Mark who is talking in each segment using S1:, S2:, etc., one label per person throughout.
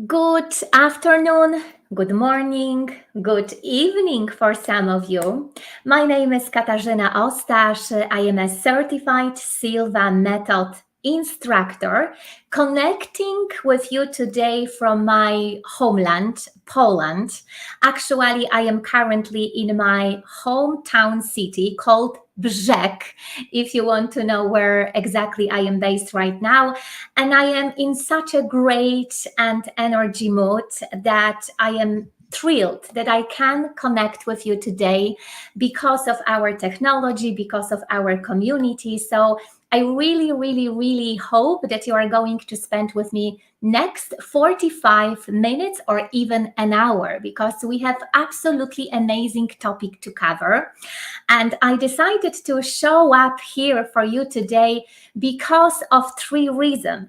S1: Good afternoon, good morning, good evening for some of you. My name is Katarzyna Ostasz. I am a certified Silva method instructor connecting with you today from my homeland, Poland. Actually, I am currently in my hometown city called Brzeg, if you want to know where exactly I am based right now. And I am in such a great and energy mood that I am thrilled that I can connect with you today because of our technology, because of our community. So I really hope that you are going to spend with me next 45 minutes or even an hour because we have absolutely amazing topic to cover. And I decided to show up here for you today because of three reasons.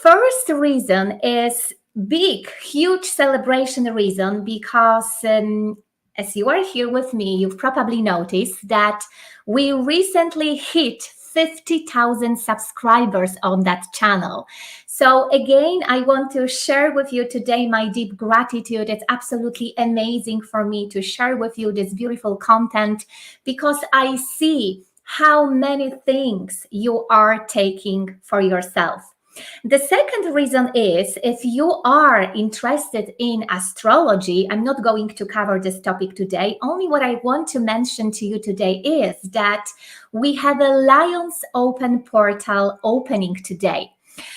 S1: First reason is big, huge celebration reason because as you are here with me, you've probably noticed that we recently hit 50,000 subscribers on that channel. So again, I want to share with you today my deep gratitude. It's absolutely amazing for me to share with you this beautiful content because I see how many things you are taking for yourself. The second reason is if you are interested in astrology, I'm not going to cover this topic today. Only what I want to mention to you today is that we have a Lions Open portal opening today.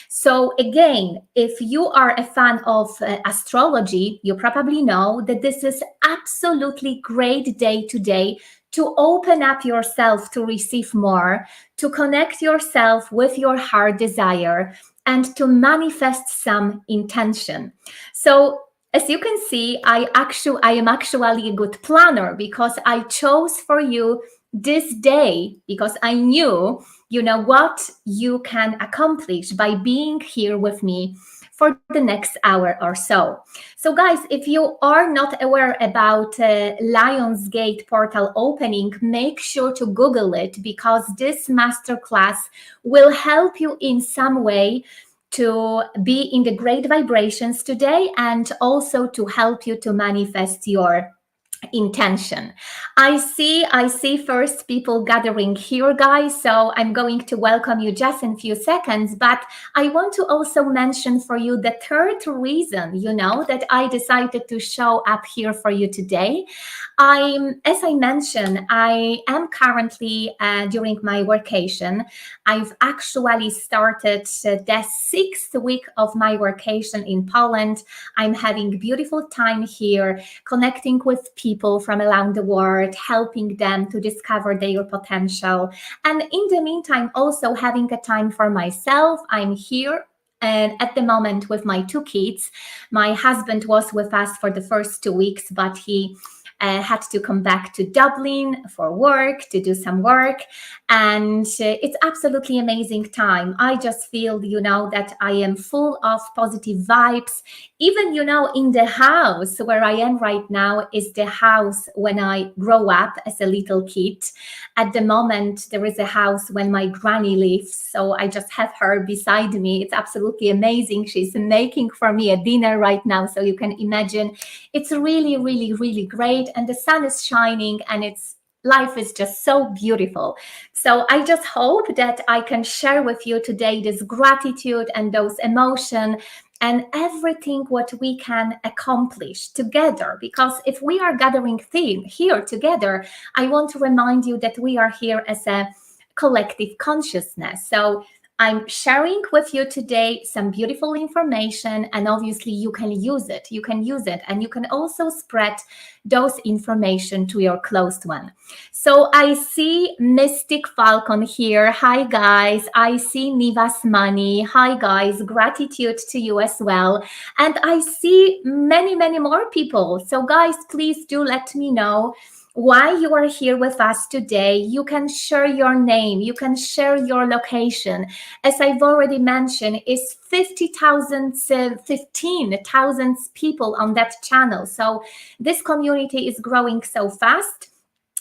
S1: So again, if you are a fan of astrology, you probably know that this is absolutely great day today to open up yourself to receive more, to connect yourself with your heart desire, and to manifest some intention. So as you can see, I am actually a good planner because I chose for you this day because I knew what you can accomplish by being here with me for the next hour or so. So guys, if you are not aware about Lionsgate portal opening, make sure to Google it because this masterclass will help you in some way to be in the great vibrations today and also to help you to manifest your intention. I see first people gathering here, guys, so I'm going to welcome you just in a few seconds, but I want to also mention for you the third reason that I decided to show up here for you today. As I mentioned, I am currently during my vacation. I've actually started the 6th week of my vacation in Poland. I'm having beautiful time here, connecting with people from around the world, helping them to discover their potential. And in the meantime, also having a time for myself. I'm here and at the moment with my two kids. My husband was with us for the first 2 weeks, but he had to come back to Dublin for work, to do some work. And it's absolutely amazing time. I just feel, that I am full of positive vibes. Even, in the house where I am right now is the house when I grow up as a little kid. At the moment, there is a house when my granny lives. So I just have her beside me. It's absolutely amazing. She's making for me a dinner right now. So you can imagine it's really great. And the sun is shining and life is just so beautiful. So I just hope that I can share with you today this gratitude and those emotions and everything what we can accomplish together. Because if we are gathering here together, I want to remind you that we are here as a collective consciousness. So I'm sharing with you today some beautiful information, and obviously you can use it. And you can also spread those information to your closed one. So I see Mystic Falcon here. Hi guys. I see Nivas Money. Hi guys. Gratitude to you as well. And I see many more people. So guys, please do let me know why you are here with us today. You can share your name, you can share your location. As I've already mentioned, it's 15,000 people on that channel. So this community is growing so fast.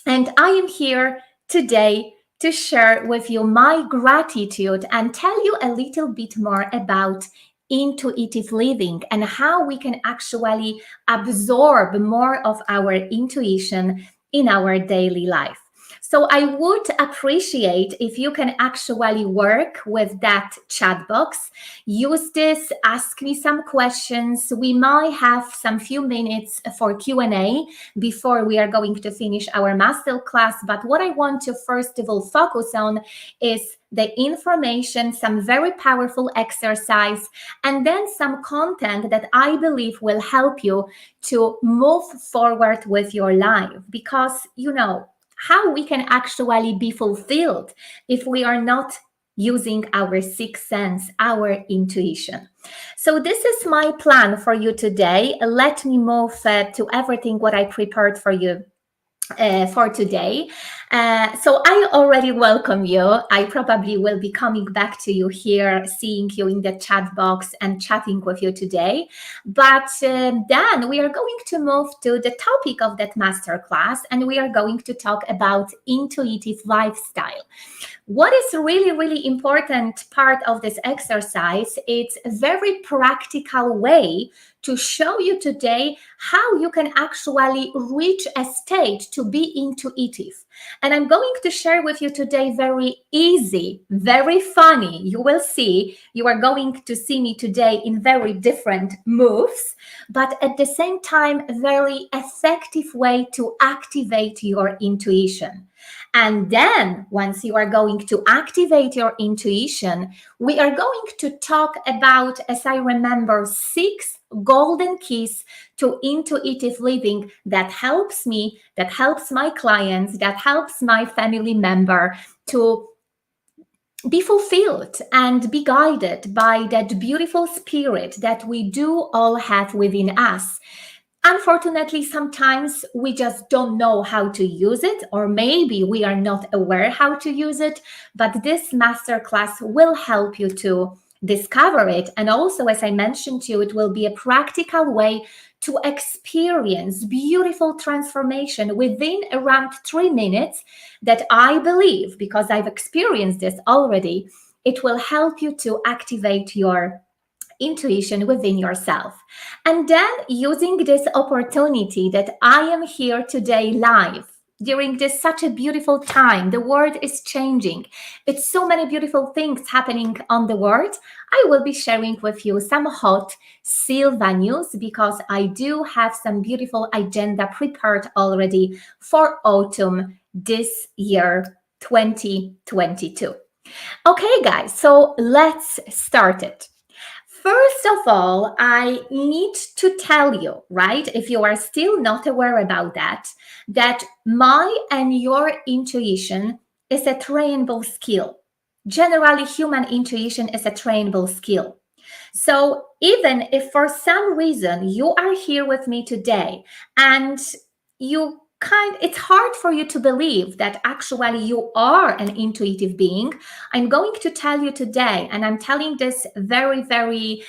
S1: And I am here today to share with you my gratitude and tell you a little bit more about intuitive living and how we can actually absorb more of our intuition in our daily life. So I would appreciate if you can actually work with that chat box. Use this, ask me some questions. We might have some few minutes for Q&A before we are going to finish our masterclass. But what I want to first of all focus on is the information, some very powerful exercise, and then some content that I believe will help you to move forward with your life. Because, how we can actually be fulfilled if we are not using our sixth sense, our intuition. So this is my plan for you today. Let me move to everything what I prepared for you for today. So I already welcome you. I probably will be coming back to you here, seeing you in the chat box and chatting with you today. But then we are going to move to the topic of that masterclass, and we are going to talk about intuitive lifestyle. What is really, really important part of this exercise, it's a very practical way to show you today how you can actually reach a state to be intuitive. And I'm going to share with you today very easy, very funny. You will see, you are going to see me today in very different moves, but at the same time, a very effective way to activate your intuition. And then once you are going to activate your intuition, we are going to talk about, as I remember, 6 golden keys to intuitive living that helps me, that helps my clients, that helps my family member to be fulfilled and be guided by that beautiful spirit that we do all have within us. Unfortunately, sometimes we just don't know how to use it, or maybe we are not aware how to use it, but this masterclass will help you to discover it. And also, as I mentioned to you, it will be a practical way to experience beautiful transformation within around 3 minutes that I believe, because I've experienced this already, it will help you to activate your intuition within yourself. And then using this opportunity that I am here today live during this such a beautiful time, the world is changing. It's so many beautiful things happening on the world. I will be sharing with you some hot Silva news because I do have some beautiful agenda prepared already for autumn this year, 2022. Okay, guys, so let's start it. First of all, I need to tell you, right, if you are still not aware about that my and your intuition is a trainable skill. Generally, human intuition is a trainable skill. So even if for some reason you are here with me today and it's hard for you to believe that actually you are an intuitive being, I'm going to tell you today, and I'm telling this very, very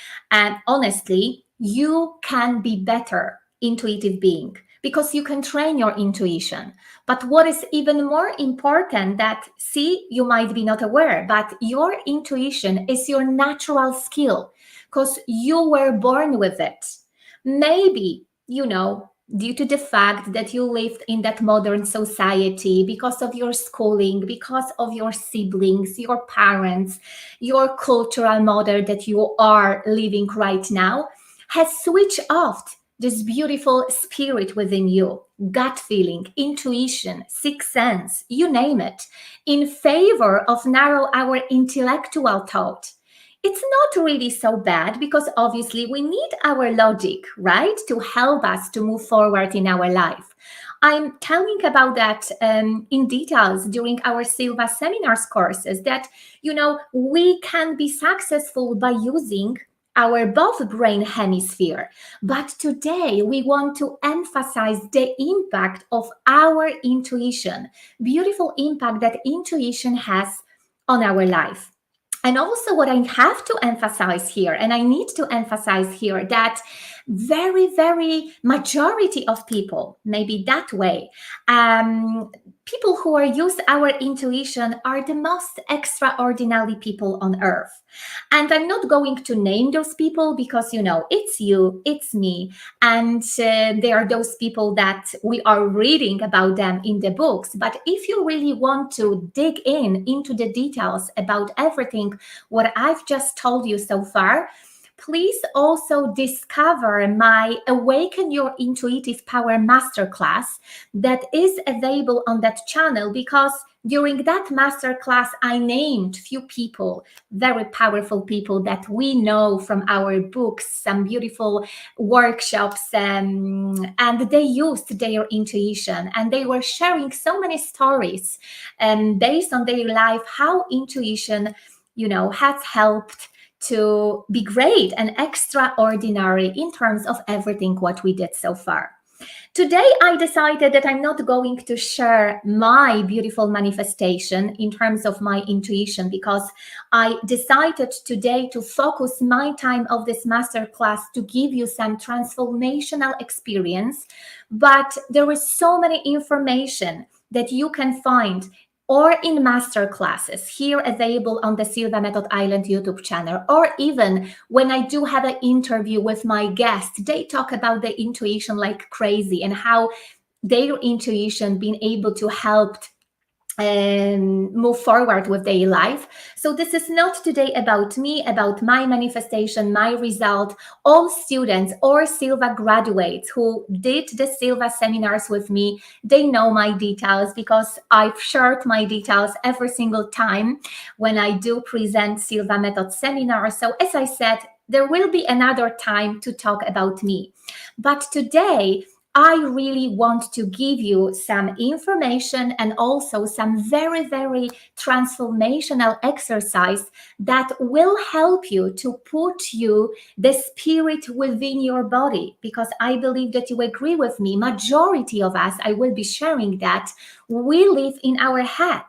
S1: honestly, you can be better intuitive being because you can train your intuition. But what is even more important that, see, you might be not aware, but your intuition is your natural skill because you were born with it. Maybe, due to the fact that you lived in that modern society, because of your schooling, because of your siblings, your parents, your cultural model that you are living right now, has switched off this beautiful spirit within you, gut feeling, intuition, sixth sense, you name it, in favor of narrow our intellectual thought. It's not really so bad because obviously we need our logic, right, to help us to move forward in our life. I'm telling about that in details during our Silva seminars courses that, we can be successful by using our both brain hemisphere. But today we want to emphasize the impact of our intuition, beautiful impact that intuition has on our life. And also what I have to emphasize here, and I need to emphasize here, that very majority of people, maybe that way, people who are use our intuition are the most extraordinary people on earth. And I'm not going to name those people because, it's you, it's me, and they are those people that we are reading about them in the books. But if you really want to dig into the details about everything what I've just told you so far, please also discover my Awaken Your Intuitive Power Masterclass that is available on that channel, because during that masterclass, I named few people, very powerful people that we know from our books, some beautiful workshops, and they used their intuition and they were sharing so many stories based on their life, how intuition, has helped to be great and extraordinary in terms of everything what we did so far. Today, I decided that I'm not going to share my beautiful manifestation in terms of my intuition, because I decided today to focus my time of this masterclass to give you some transformational experience. But there is so many information that you can find or in master classes here available on the Silva Method Island YouTube channel, or even when I do have an interview with my guest, they talk about the intuition like crazy and how their intuition been able to help and move forward with their life. So this is not today about me, about my manifestation, my result. All students or Silva graduates who did the Silva seminars with me, they know my details because I've shared my details every single time when I do present Silva Method seminars. So as I said, there will be another time to talk about me. But today, I really want to give you some information and also some very transformational exercise that will help you to put you the spirit within your body, because I believe that you agree with me. Majority of us, I will be sharing that, we live in our head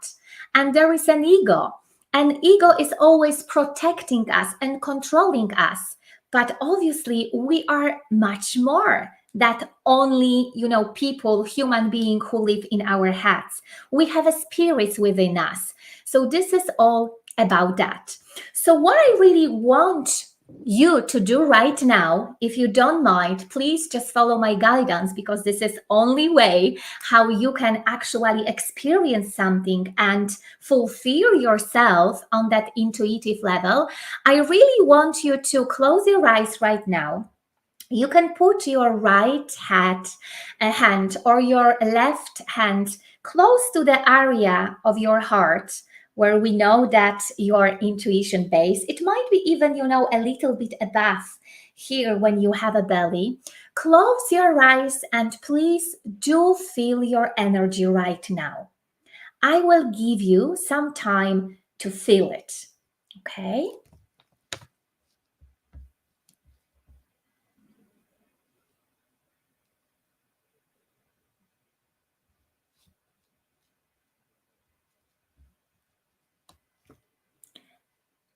S1: and there is an ego. And ego is always protecting us and controlling us. But obviously we are much more that only, people, human beings who live in our heads. We have a spirit within us. So this is all about that. So what I really want you to do right now, if you don't mind, please just follow my guidance, because this is only way how you can actually experience something and fulfill yourself on that intuitive level. I really want you to close your eyes right now. You can put your right hand or your left hand close to the area of your heart where we know that your intuition base. It might be even, a little bit above here when you have a belly. Close your eyes and please do feel your energy right now. I will give you some time to feel it. Okay?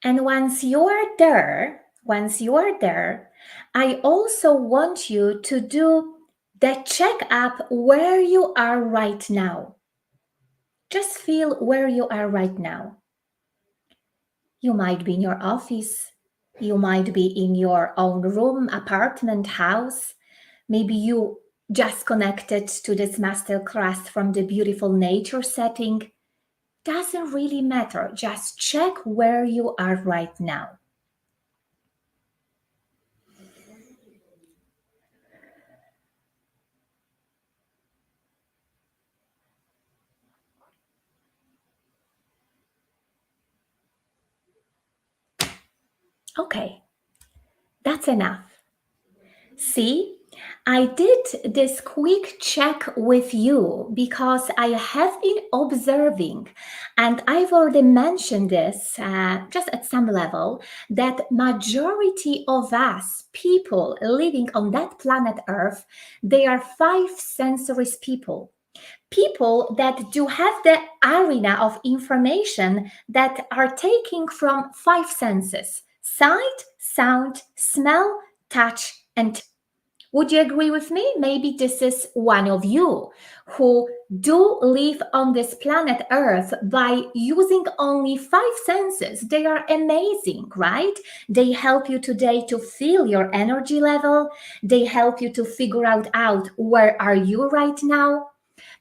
S1: And once you are there, I also want you to do the checkup where you are right now. Just feel where you are right now. You might be in your office. You might be in your own room, apartment, house. Maybe you just connected to this masterclass from the beautiful nature setting. Doesn't really matter. Just check where you are right now. Okay, that's enough. See, I did this quick check with you because I have been observing, and I've already mentioned this just at some level, that majority of us people living on that planet Earth, they are five sensories people. People that do have the arena of information that are taking from five senses: sight, sound, smell, touch, and Would you agree with me? Maybe this is one of you who do live on this planet Earth by using only five senses. They are amazing, right? They help you today to feel your energy level. They help you to figure out where are you right now.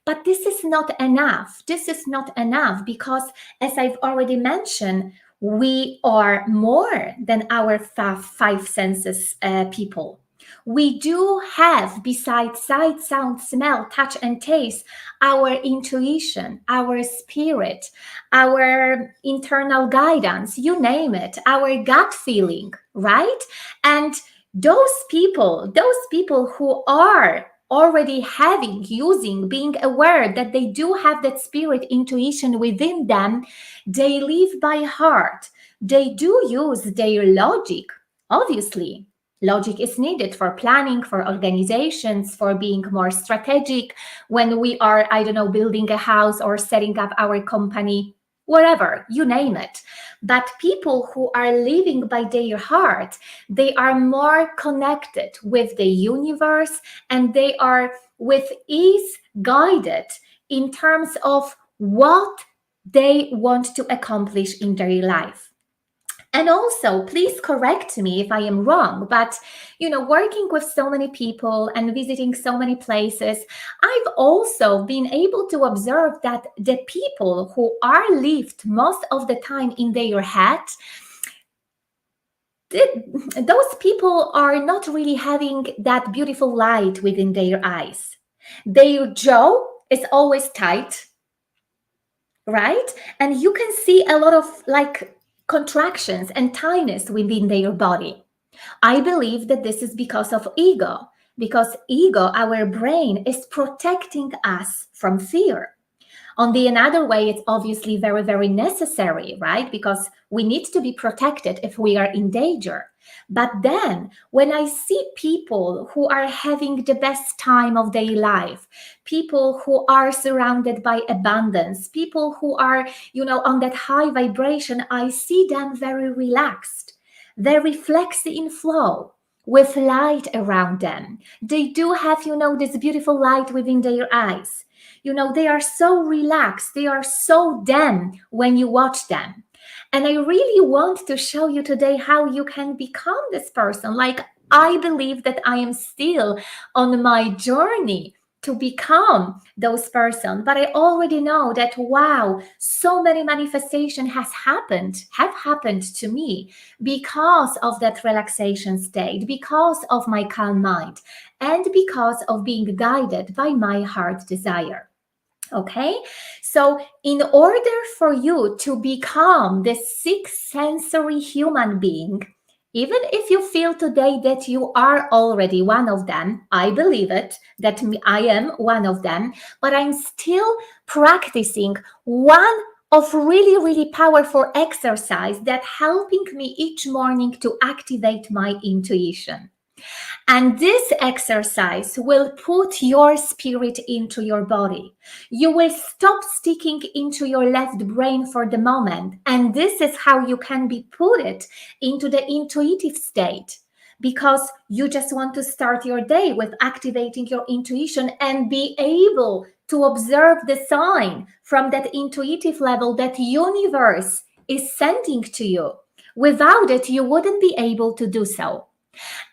S1: But this is not enough. This is not enough because, as I've already mentioned, we are more than our five senses people. We do have, besides sight, sound, smell, touch, and taste, our intuition, our spirit, our internal guidance, you name it, our gut feeling, right? And those people who are already having, using, being aware that they do have that spirit intuition within them, they live by heart. They do use their logic, obviously. Logic is needed for planning, for organizations, for being more strategic when we are, I don't know, building a house or setting up our company, whatever, you name it. But people who are living by their heart, they are more connected with the universe and they are with ease guided in terms of what they want to accomplish in their life. And also, please correct me if I am wrong, but working with so many people and visiting so many places, I've also been able to observe that the people who are lived most of the time in their head, those people are not really having that beautiful light within their eyes. Their jaw is always tight, right? And you can see a lot of contractions and tightness within their body. I believe that this is because of ego, because ego, our brain, is protecting us from fear. On the another way, it's obviously very, very necessary, right? Because we need to be protected if we are in danger. But then when I see people who are having the best time of their life, people who are surrounded by abundance, people who are, on that high vibration, I see them very relaxed, very flexy in flow, with light around them. They do have, this beautiful light within their eyes. They are so relaxed. They are so them when you watch them. And I really want to show you today how you can become this person. I believe that I am still on my journey to become those person, but I already know that, wow, so many manifestation have happened to me because of that relaxation state, because of my calm mind, and because of being guided by my heart desire. Okay, so in order for you to become the sixth sensory human being, even if you feel today that you are already one of them, I believe it, that I am one of them, but I'm still practicing one of really, really powerful exercise that helping me each morning to activate my intuition. And this exercise will put your spirit into your body. You will stop sticking into your left brain for the moment. And this is how you can be put it into the intuitive state, because you just want to start your day with activating your intuition and be able to observe the sign from that intuitive level that universe is sending to you. Without it, you wouldn't be able to do so.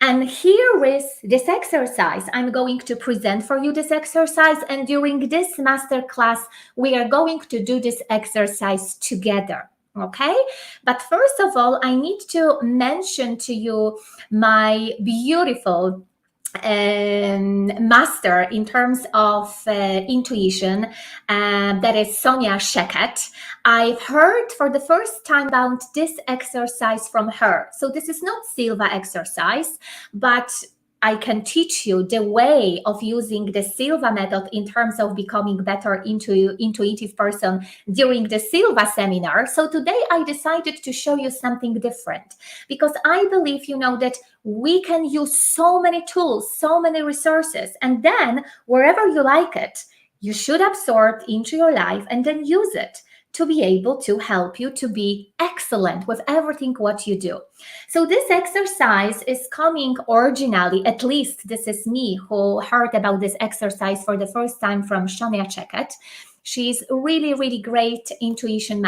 S1: And here is this exercise. I'm going to present for you this exercise. And during this masterclass, we are going to do this exercise together. Okay? But first of all, I need to mention to you my beautiful master in terms of intuition, that is Sonia Sheket. I've heard for the first time about this exercise from her. So this is not Silva exercise, but I can teach you the way of using the Silva method in terms of becoming better intuitive person during the Silva seminar. So today I decided to show you something different, because I believe, that we can use so many tools, so many resources, and then wherever you like it, you should absorb into your life and then use it to be able to help you to be excellent with everything what you do. So this exercise is coming originally, at least this is me who heard about this exercise for the first time from Checkup. She's really, really great intuitive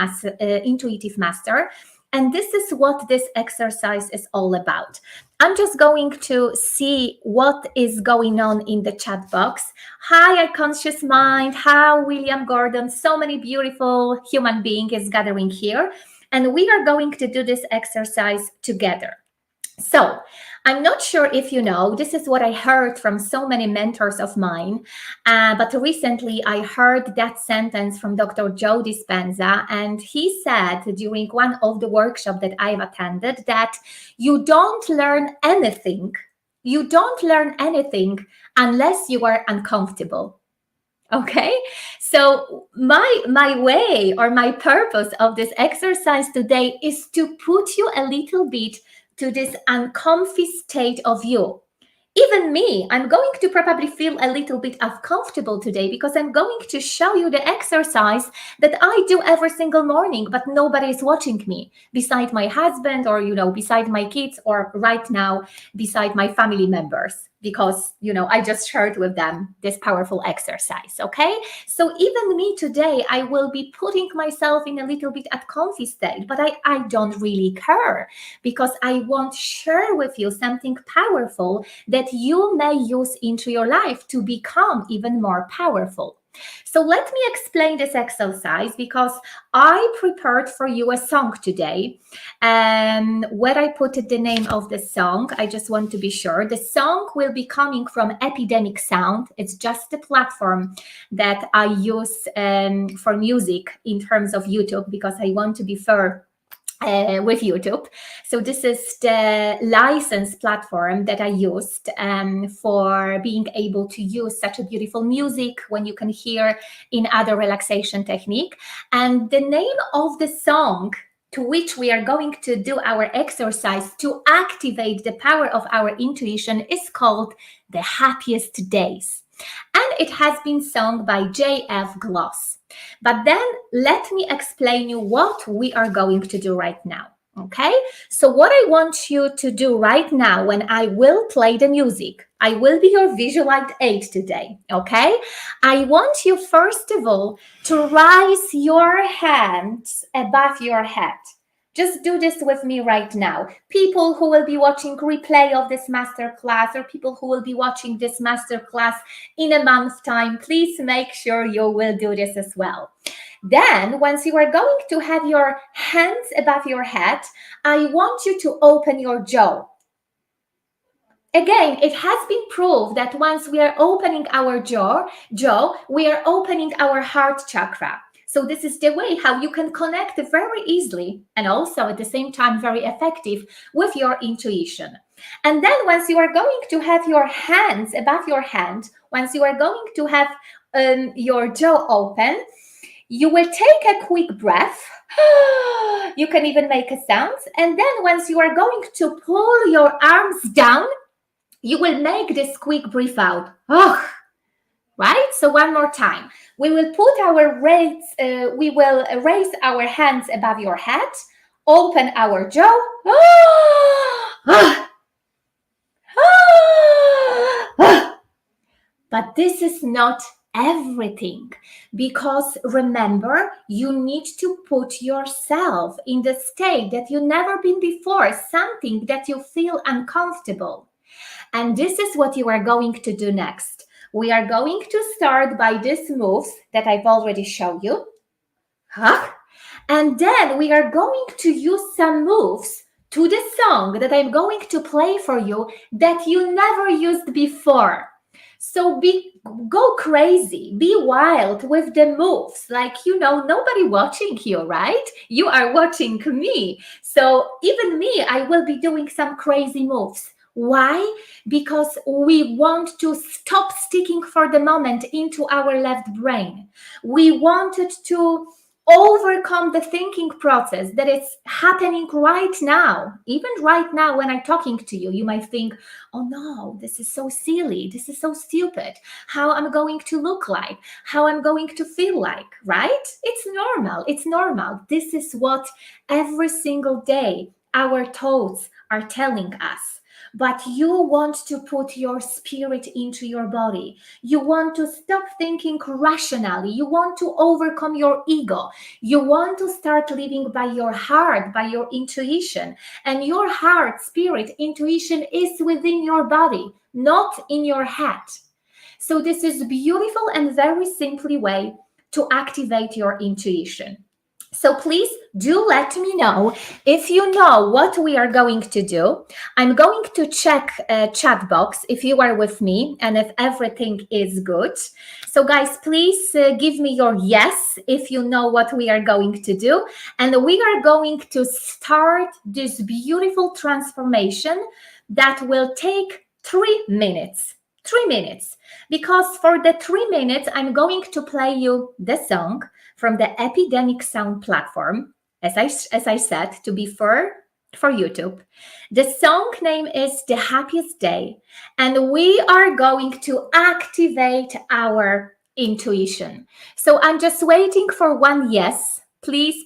S1: master. And this is what this exercise is all about. I'm just going to see what is going on in the chat box. Hi, Conscious Mind. Hi, William Gordon. So many beautiful human beings is gathering here. And we are going to do this exercise together. So I'm not sure if you know, this is what I heard from so many mentors of mine, but recently I heard that sentence from Dr. Joe Dispenza, and he said during one of the workshops that I've attended that you don't learn anything unless you are uncomfortable. Okay, so my way or my purpose of this exercise today is to put you a little bit to this uncomfy state of you. Even me, I'm going to probably feel a little bit uncomfortable today because I'm going to show you the exercise that I do every single morning, but nobody is watching me beside my husband or, beside my kids or right now beside my family members because, I just shared with them this powerful exercise, okay? So even me today, I will be putting myself in a little bit at comfy state, but I don't really care because I want to share with you something powerful that you may use into your life to become even more powerful. So let me explain this exercise because I prepared for you a song today. Where I put the name of the song, I just want to be sure. The song will be coming from Epidemic Sound. It's just the platform that I use for music in terms of YouTube because I want to be fair with YouTube. So this is the license platform that I used for being able to use such a beautiful music when you can hear in other relaxation technique. And the name of the song to which we are going to do our exercise to activate the power of our intuition is called The Happiest Days. And it has been sung by J.F. Gloss. But then let me explain you what we are going to do right now. Okay, so what I want you to do right now when I will play the music, I will be your visual aid today. Okay, I want you first of all to raise your hands above your head. Just do this with me right now. People who will be watching replay of this masterclass or people who will be watching this masterclass in a month's time, please make sure you will do this as well. Then, once you are going to have your hands above your head, I want you to open your jaw. Again, it has been proved that once we are opening our jaw, we are opening our heart chakra. So this is the way how you can connect very easily and also at the same time very effective with your intuition. And then once you are going to have your hands above your hand, once you are going to have your jaw open, you will take a quick breath. You can even make a sound. And then once you are going to pull your arms down, you will make this quick breath out. Oh, right? So one more time. We will raise our hands above your head, open our jaw. But this is not everything, because remember, you need to put yourself in the state that you've never been before, something that you feel uncomfortable. And this is what you are going to do next. We are going to start by these moves that I've already shown you. And then we are going to use some moves to the song that I'm going to play for you that you never used before. So go crazy, be wild with the moves. Like, nobody watching you, right? You are watching me. So even me, I will be doing some crazy moves. Why? Because we want to stop sticking for the moment into our left brain. We wanted to overcome the thinking process that is happening right now. Even right now when I'm talking to you, you might think, oh no, this is so silly, this is so stupid, how I'm going to look like, how I'm going to feel like, right? It's normal. This is what every single day our thoughts are telling us. But you want to put your spirit into your body. You want to stop thinking rationally. You want to overcome your ego. You want to start living by your heart, by your intuition. And your heart, spirit, intuition is within your body, not in your head. So this is beautiful and very simply way to activate your intuition. So please do let me know if you know what we are going to do. I'm going to check a chat box if you are with me and if everything is good. So guys, please give me your yes if you know what we are going to do. And we are going to start this beautiful transformation that will take 3 minutes. 3 minutes. Because for the 3 minutes, I'm going to play you the song from the Epidemic Sound platform, as I said, to be fair, for YouTube. The song name is The Happiest Day, and we are going to activate our intuition. So I'm just waiting for one yes. Please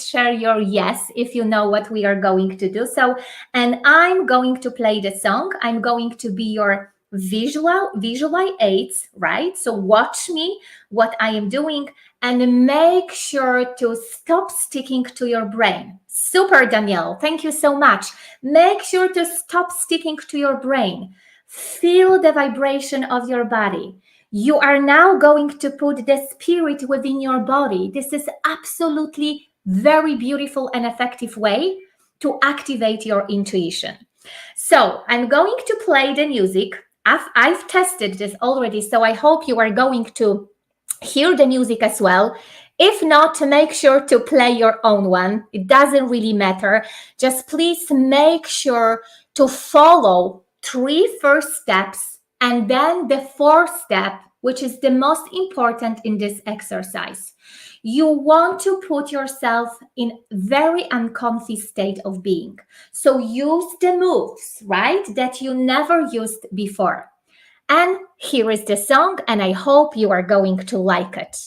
S1: share your yes if you know what we are going to do. So, and I'm going to play the song. I'm going to be your visual aids, right? So watch me, what I am doing, and make sure to stop sticking to your brain. Super, Danielle. Thank you so much. Make sure to stop sticking to your brain. Feel the vibration of your body. You are now going to put the spirit within your body. This is absolutely very beautiful and effective way to activate your intuition. So I'm going to play the music. I've tested this already, so I hope you are going to hear the music as well. If not, make sure to play your own one. It doesn't really matter. Just please make sure to follow 3 first steps and then the 4th step, which is the most important in this exercise. You want to put yourself in very uncomfy state of being. So use the moves, right, that you never used before. And here is the song, and I hope you are going to like it.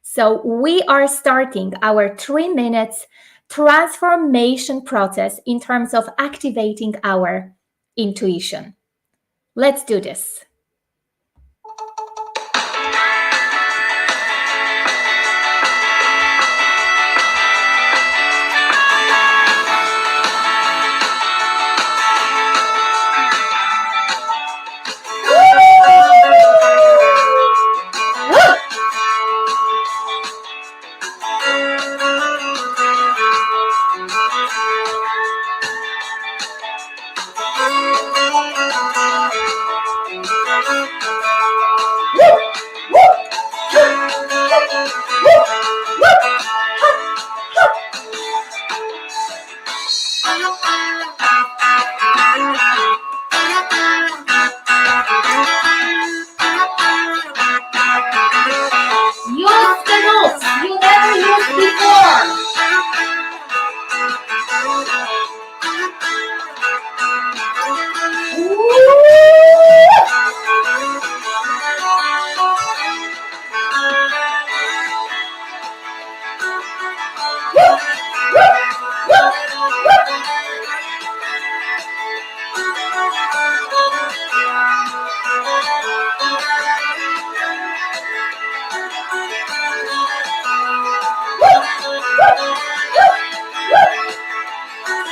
S1: So we are starting our 3 minutes transformation process in terms of activating our intuition. Let's do this. Use the notes you never used before.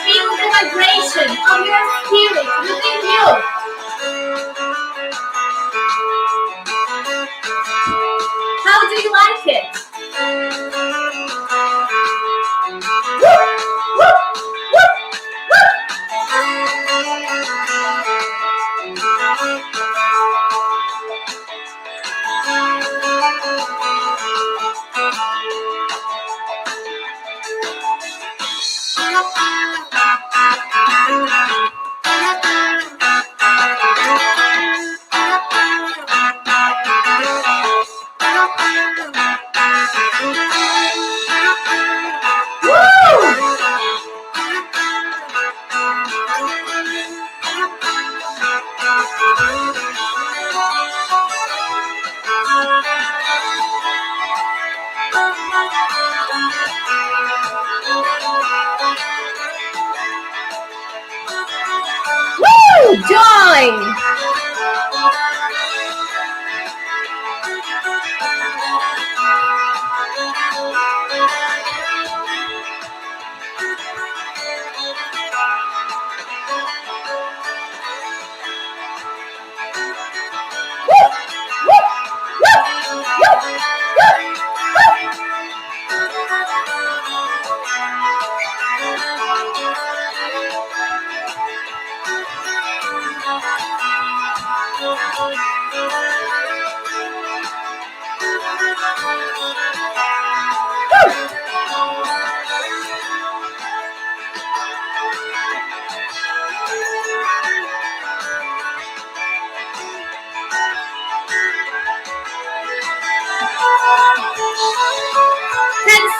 S1: Feel the vibration of your spirit within you. How do you like it? joy!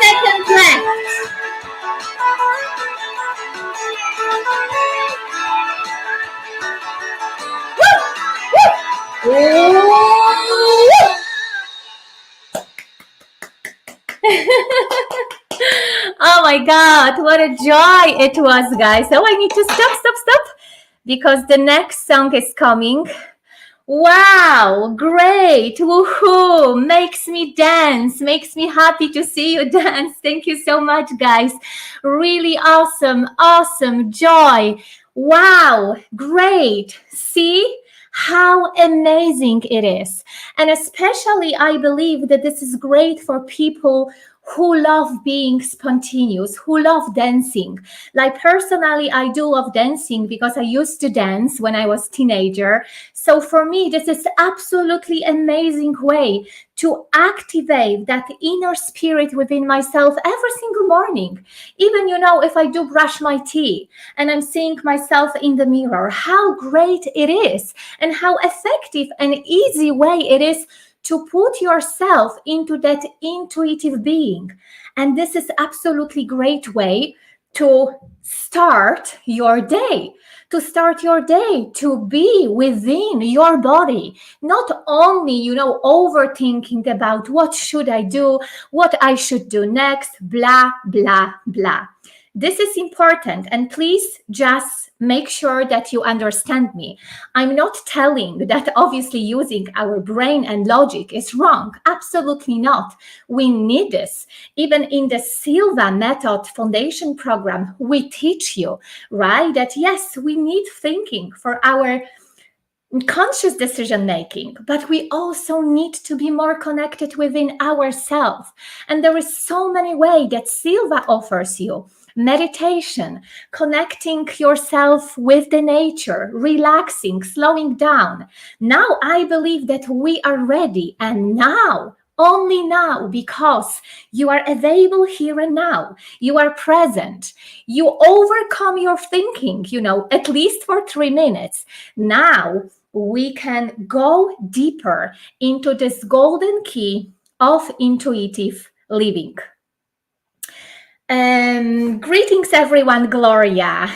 S1: Seconds left. Oh my God, what a joy it was, guys. So I need to stop, because the next song is coming. Wow, great, woohoo, makes me dance, makes me happy to see you dance. Thank you so much, guys. Really awesome, joy. Wow, great. See how amazing it is. And especially I believe that this is great for people who love being spontaneous, who love dancing. Like personally, I do love dancing because I used to dance when I was a teenager. So for me, this is absolutely amazing way to activate that inner spirit within myself every single morning. Even, if I do brush my teeth and I'm seeing myself in the mirror, how great it is and how effective and easy way it is to put yourself into that intuitive being. And this is absolutely great way to start your day, to be within your body, not only, overthinking about what should I do, what I should do next, blah, blah, blah. This is important, and please just make sure that you understand me. I'm not telling that obviously using our brain and logic is wrong. Absolutely not. We need this. Even in the Silva method foundation program, we teach you, right, that yes, we need thinking for our conscious decision making, but we also need to be more connected within ourselves. And there is so many ways that Silva offers you. Meditation, connecting yourself with the nature, relaxing, slowing down. Now I believe that we are ready, and now, only now, because you are available here and now. You are present. You overcome your thinking, at least for 3 minutes. Now we can go deeper into this golden key of intuitive living. Greetings, everyone, Gloria.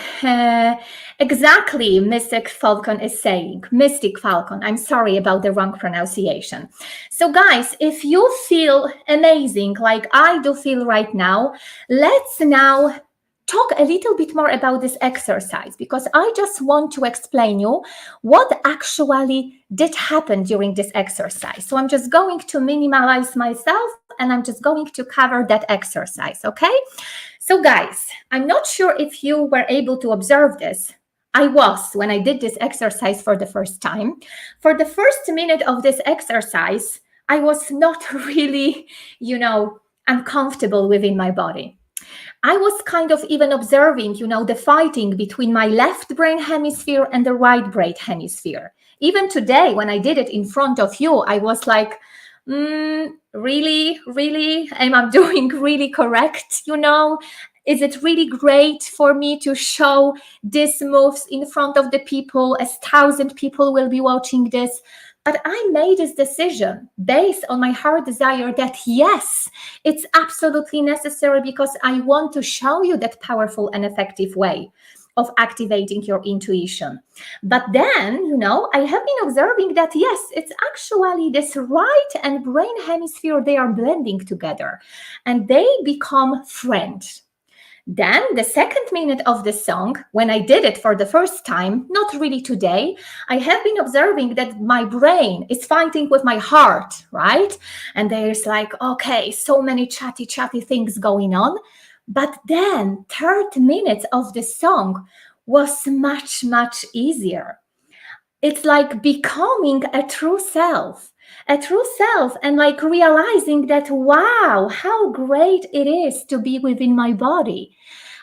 S1: Exactly, Mystic Falcon is saying. Mystic Falcon, I'm sorry about the wrong pronunciation. So guys, if you feel amazing like I do feel right now, let's now talk a little bit more about this exercise, because I just want to explain you what actually did happen during this exercise. So I'm just going to minimize myself and I'm just going to cover that exercise, okay? So guys, I'm not sure if you were able to observe this. I was when I did this exercise for the first time. For the first minute of this exercise, I was not really, uncomfortable within my body. I was kind of even observing, the fighting between my left brain hemisphere and the right brain hemisphere. Even today, when I did it in front of you, I was like, really, am I doing really correct? Is it really great for me to show these moves in front of the people as 1,000 people will be watching this? But I made this decision based on my heart desire that yes, it's absolutely necessary, because I want to show you that powerful and effective way of activating your intuition. But then, I have been observing that yes, it's actually this right and brain hemisphere, they are blending together and they become friends. Then the second minute of the song, when I did it for the first time, not really today, I have been observing that my brain is fighting with my heart, right? And there's like, okay, so many chatty things going on. But then 30 minutes of the song was much easier. It's like becoming a true self, and like realizing that, wow, how great it is to be within my body,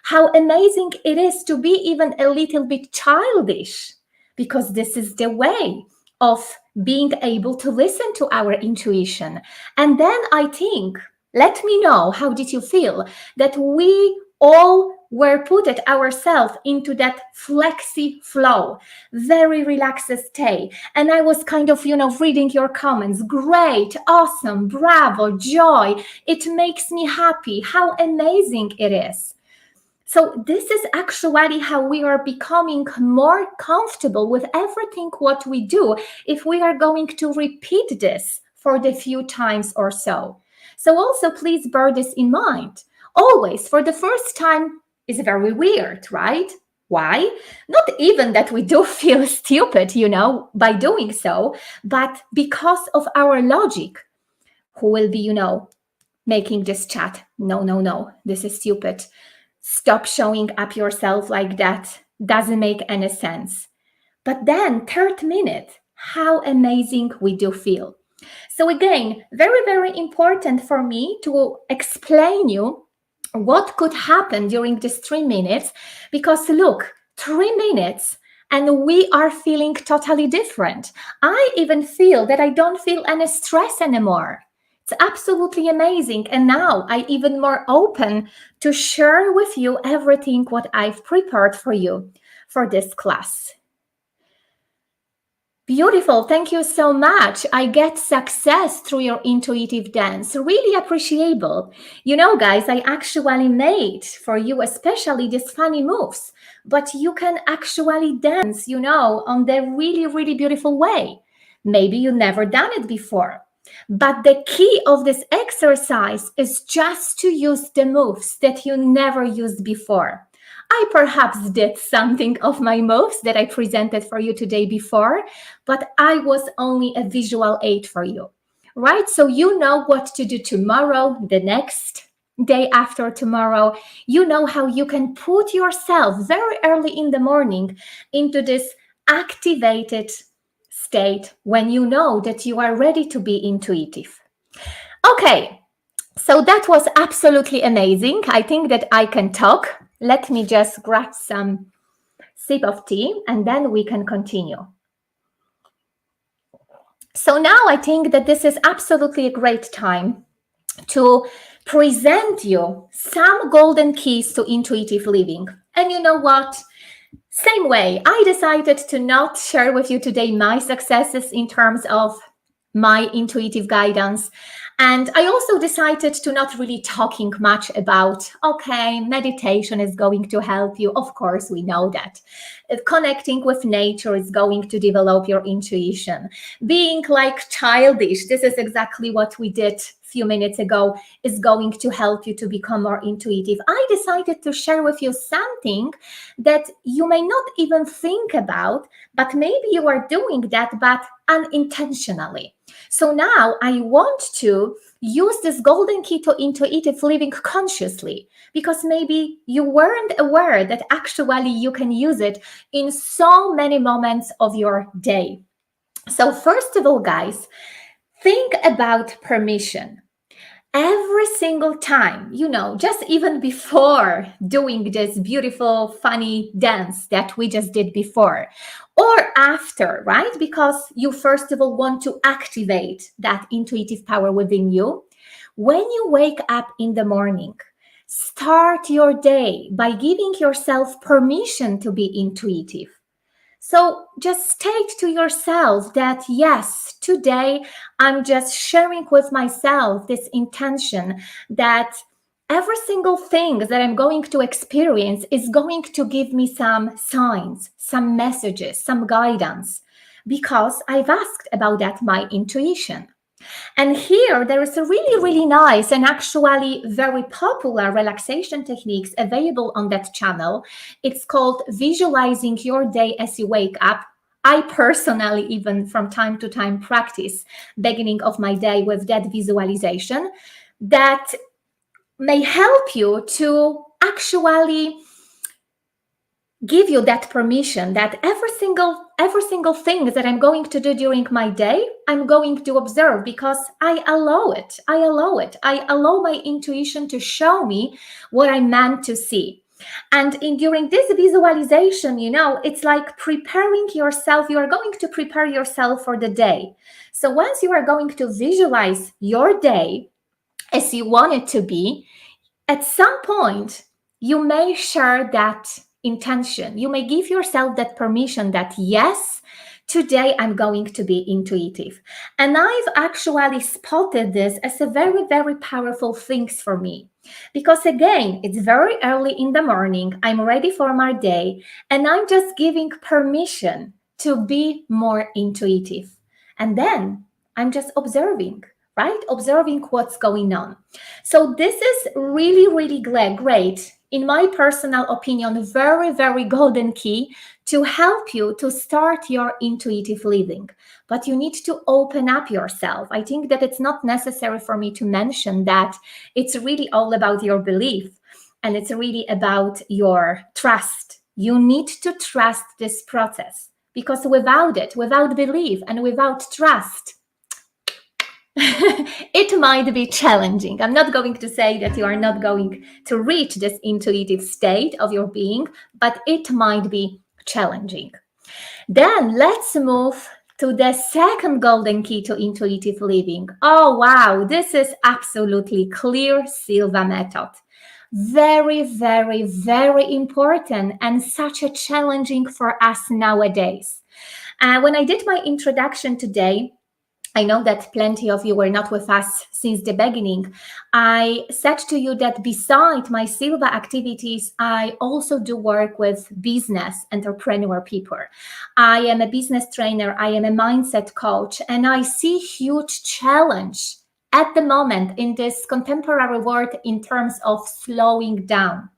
S1: how amazing it is to be even a little bit childish, because this is the way of being able to listen to our intuition. And then I think, let me know, how did you feel that we all were put it ourselves into that flexi flow, very relaxed state. And I was kind of, reading your comments. Great, awesome, bravo, joy. It makes me happy. How amazing it is. So this is actually how we are becoming more comfortable with everything what we do if we are going to repeat this for the few times or so. So also please bear this in mind. Always, for the first time, is very weird, right? Why? Not even that we do feel stupid, by doing so, but because of our logic, who will be, making this chat. No, this is stupid. Stop showing up yourself like that. Doesn't make any sense. But then, third minute, how amazing we do feel. So again, very important for me to explain you what could happen during these 3 minutes, because look, 3 minutes and we are feeling totally different. I even feel that I don't feel any stress anymore. It's absolutely amazing. And now I even more open to share with you everything what I've prepared for you for this class. Beautiful. Thank you so much. I get success through your intuitive dance. Really appreciable. Guys, I actually made for you especially these funny moves, but you can actually dance, on the really beautiful way. Maybe you never done it before. But the key of this exercise is just to use the moves that you never used before. I perhaps did something of my moves that I presented for you today before, but I was only a visual aid for you, right? So you know what to do tomorrow, the next day after tomorrow. You know how you can put yourself very early in the morning into this activated state when you know that you are ready to be intuitive. Okay, so that was absolutely amazing. I think that I can talk. Let me just grab some sip of tea and then we can continue. So now I think that this is absolutely a great time to present you some golden keys to intuitive living. And you know what? Same way, I decided to not share with you today my successes in terms of my intuitive guidance. And I also decided to not really talking much about, okay, meditation is going to help you. Of course, we know that. Connecting with nature is going to develop your intuition. Being like childish, this is exactly what we did a few minutes ago, is going to help you to become more intuitive. I decided to share with you something that you may not even think about, but maybe you are doing that, but unintentionally. So now I want to use this golden key to intuitive living consciously, because maybe you weren't aware that actually you can use it in so many moments of your day. So first of all, guys, think about permission. Every single time, just even before doing this beautiful, funny dance that we just did before, or after, right? Because you first of all want to activate that intuitive power within you. When you wake up in the morning, start your day by giving yourself permission to be intuitive. So just state to yourself that, yes, today I'm just sharing with myself this intention that every single thing that I'm going to experience is going to give me some signs, some messages, some guidance, because I've asked about that, my intuition. And here there is a really, really nice and actually very popular relaxation techniques available on that channel. It's called Visualizing Your Day as You Wake Up. I personally, even from time to time, practice beginning of my day with that visualization that may help you to actually give you that permission that every single thing that I'm going to do during my day, I'm going to observe because I allow it. I allow my intuition to show me what I'm meant to see. And during this visualization, it's like preparing yourself. You are going to prepare yourself for the day. So once you are going to visualize your day as you want it to be, at some point, you may share that intention. You may give yourself that permission that, yes, today I'm going to be intuitive. And I've actually spotted this as a very, very powerful thing for me. Because again, it's very early in the morning, I'm ready for my day, and I'm just giving permission to be more intuitive. And then I'm just observing, right? Observing what's going on. So this is really, really great, in my personal opinion, very, very golden key to help you to start your intuitive living. But you need to open up yourself. I think that it's not necessary for me to mention that it's really all about your belief and it's really about your trust. You need to trust this process because without it, without belief and without trust, it might be challenging. I'm not going to say that you are not going to reach this intuitive state of your being, but it might be challenging. Then let's move to the second golden key to intuitive living. Oh, wow, this is absolutely clear Silva method. Very, very, very important and such a challenging for us nowadays. When I did my introduction today, I know that plenty of you were not with us since the beginning. I said to you that beside my Silva activities, I also do work with business entrepreneur people. I am a business trainer, I am a mindset coach, and I see huge challenge at the moment in this contemporary world in terms of slowing down.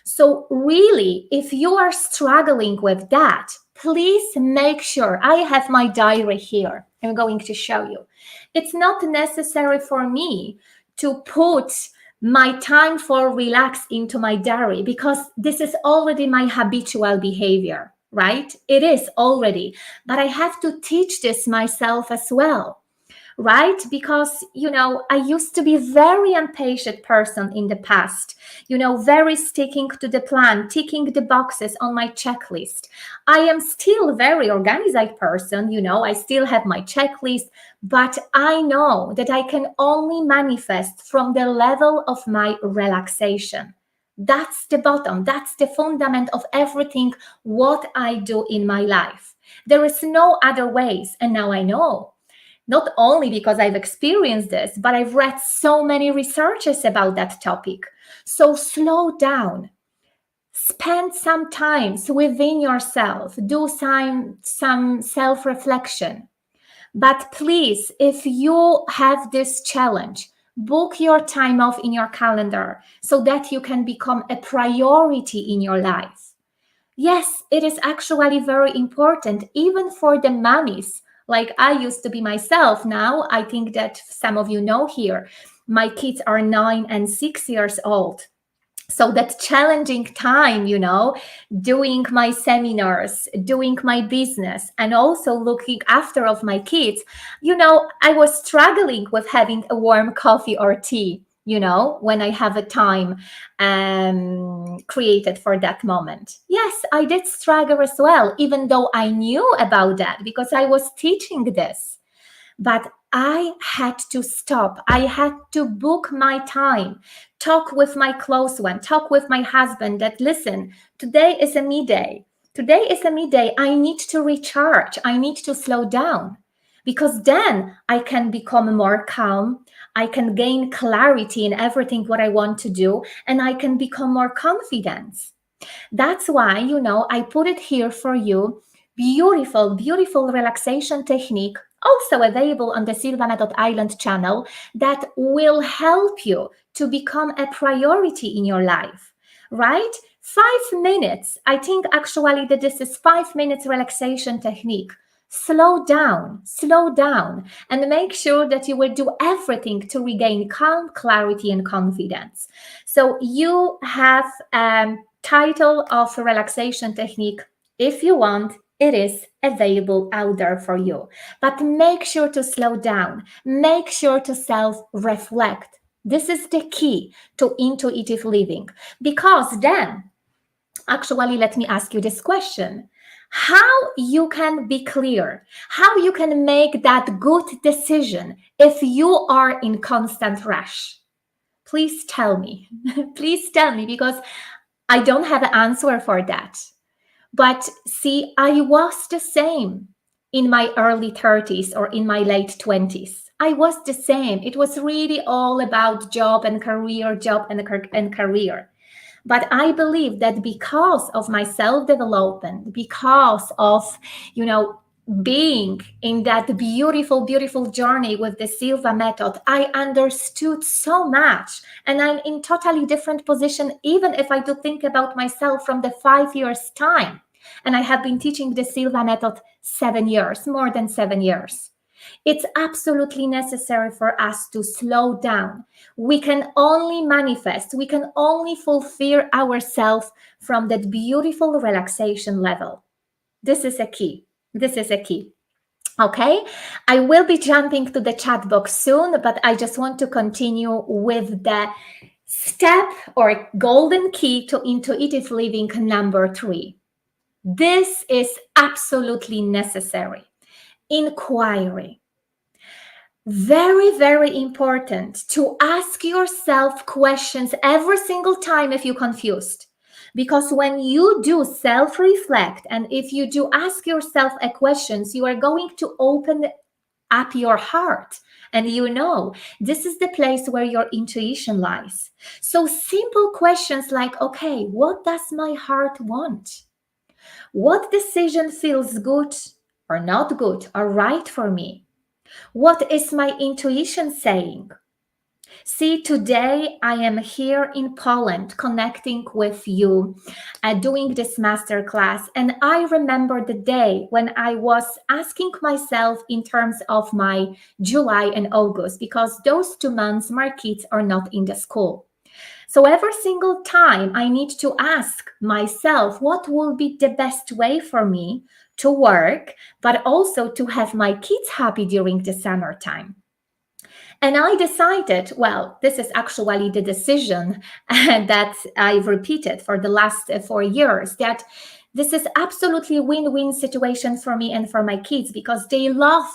S1: So really, if you are struggling with that, please make sure I have my diary here. I'm going to show you. It's not necessary for me to put my time for relax into my diary because this is already my habitual behavior, right? It is already, but I have to teach this myself as well. Right? Because, I used to be a very impatient person in the past, very sticking to the plan, ticking the boxes on my checklist. I am still a very organized person, I still have my checklist, but I know that I can only manifest from the level of my relaxation. That's the bottom, that's the fundament of everything what I do in my life. There is no other ways, and now I know. Not only because I've experienced this, but I've read so many researches about that topic. So slow down. Spend some time within yourself. Do some self-reflection. But please, if you have this challenge, book your time off in your calendar so that you can become a priority in your life. Yes, it is actually very important, even for the mummies. Like I used to be myself. Now, I think that some of you know here, my kids are 9 and 6 years old. So that challenging time, doing my seminars, doing my business, and also looking after of my kids, I was struggling with having a warm coffee or tea, when I have a time created for that moment. Yes, I did struggle as well, even though I knew about that because I was teaching this. But I had to stop. I had to book my time, talk with my close one, talk with my husband that, listen, today is a me day. Today is a me day. I need to recharge. I need to slow down because then I can become more calm. I can gain clarity in everything what I want to do, and I can become more confident. That's why, I put it here for you. Beautiful, beautiful relaxation technique also available on the Silva Method Island channel, that will help you to become a priority in your life, right? 5 minutes. I think actually that this is 5 minutes relaxation technique. Slow down, and make sure that you will do everything to regain calm, clarity, and confidence. So you have a title of relaxation technique. If you want, it is available out there for you. But make sure to slow down. Make sure to self-reflect. This is the key to intuitive living. Because then, actually, let me ask you this question. How you can be clear, how you can make that good decision if you are in constant rush? Please tell me. Please tell me, because I don't have an answer for that. But see, I was the same in my early 30s or in my late 20s. I was the same. It was really all about job and career, and career. But I believe that because of my self-development, because of, being in that beautiful, beautiful journey with the Silva method, I understood so much. And I'm in totally different position, even if I do think about myself from the 5 years time. And I have been teaching the Silva method 7 years, more than 7 years. It's absolutely necessary for us to slow down. We can only manifest, we can only fulfill ourselves from that beautiful relaxation level. This is a key. This is a key. Okay, I will be jumping to the chat box soon, but I just want to continue with the step or golden key to intuitive living number 3. This is absolutely necessary. Inquiry. Very, very important to ask yourself questions every single time if you're confused. Because when you do self-reflect and if you do ask yourself a questions, you are going to open up your heart. And this is the place where your intuition lies. So simple questions like, okay, what does my heart want? What decision feels good or not good or right for me? What is my intuition saying? See, today I am here in Poland connecting with you, doing this masterclass. And I remember the day when I was asking myself in terms of my July and August, because those 2 months my kids are not in the school. So every single time I need to ask myself what will be the best way for me to work, but also to have my kids happy during the summertime. And I decided, well, this is actually the decision that I've repeated for the last 4 years, that this is absolutely a win-win situation for me and for my kids, because they love